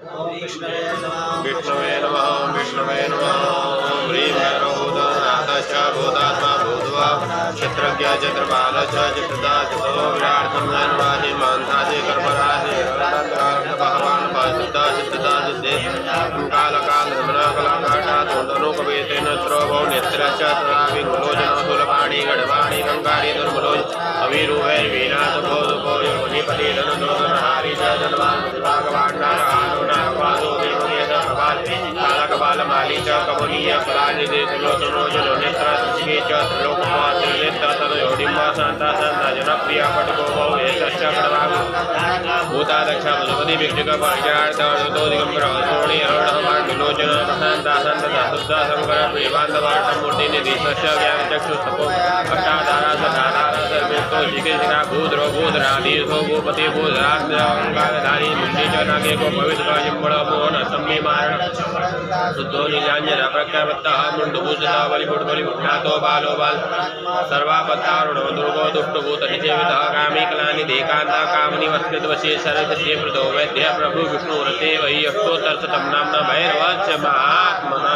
विष्णवे नमः विष्णवे नमः ॐ ह्रीं भैरवभूतनाथश्च भूतात्मा भूत्वा क्षत्रज्ञ चन्द्रपाल च चित्रदा चितो विराट् वाहि मान्धादि कर्मराधि भगवान् पाशुद्धा चित्रदा चित्ते कालकालकलाकाटादोकवेतेन त्रोभौ नेत्रश्च तदाविङ्गलोचनो सुलपाणि गडवाणि गङ्गारि दुर्मलोज अविरुभैर्वीणादुभो योनिपति धनुर्धरहारि च धनवान् भगवान् नारहारो कालकपालमाली च कमनीय फलानिदेशलोचनो नेत्र च त्रिलोकमात्र तदयोडिम्बा शान्ता शान्ता जनप्रिया पटुको एतश्च कडवागु भूतादक्ष मधुपति भिक्षुकपरिचार्दो दिगम्बर सोणि अरुणः पाण्डुलोचन शान्ता शान्तता शुद्धा शङ्कर प्रियबान्धवाटमूर्ति निधिशस्य ज्ञानचक्षुस्तपो अष्टाधारा सदाधारा सर्वेस्तो जिकेशिरा भूद्रो भूधराधीशो भूपति भूधराधारी मुण्डी च नागे को पवित्र यम्बळ मोहन सम्मी मारण शुद्धो नीलाञ्जन प्रज्ञावत्तः मुण्डभूषिता बलिपुट्बलिपुट्नाथो बालो बाल सर्वापत्तारुणो दुर्गो दुष्टभूत निषेवितः कामी कलानि देकान्ता कामनि वस्कृतवशे शरसिद्धे प्रदो वैद्य प्रभु विष्णुरते वै अष्टोत्तरशतं नाम्ना भैरवस्य महात्मनः